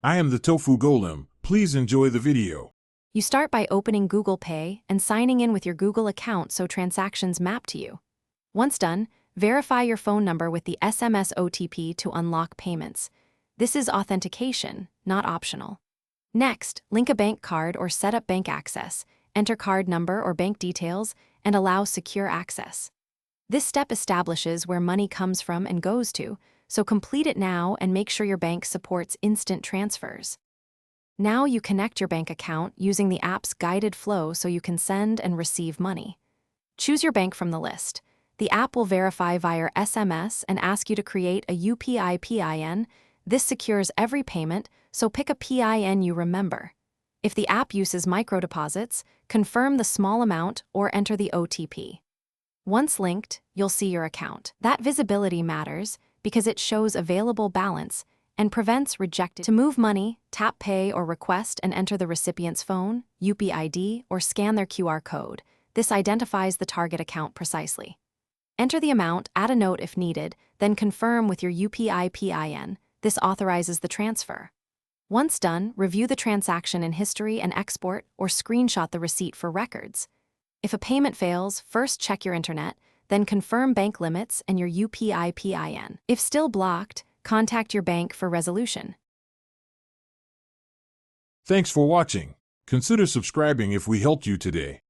I am the Tofu Golem. Please enjoy the video. You start by opening Google Pay and signing in with your Google account so transactions map to you. Once done, verify your phone number with the SMS OTP to unlock payments. This is authentication, not optional. Next, link a bank card or set up bank access, enter card number or bank details, and allow secure access. This step establishes where money comes from and goes to, so complete it now and make sure your bank supports instant transfers. Now you connect your bank account using the app's guided flow so you can send and receive money. Choose your bank from the list. The app will verify via SMS and ask you to create a UPI PIN. This secures every payment, so pick a PIN you remember. If the app uses microdeposits, confirm the small amount or enter the OTP. Once linked, you'll see your account. That visibility matters because it shows available balance and prevents rejected. To move money, tap Pay or Request and enter the recipient's phone, UPID, or scan their QR code. This identifies the target account precisely. Enter the amount, add a note if needed, then confirm with your UPI PIN. This authorizes the transfer. Once done, review the transaction in history and export or screenshot the receipt for records. If a payment fails, first check your internet, then confirm bank limits and your UPI PIN. If still blocked, contact your bank for resolution. Thanks for watching. Consider subscribing if we helped you today.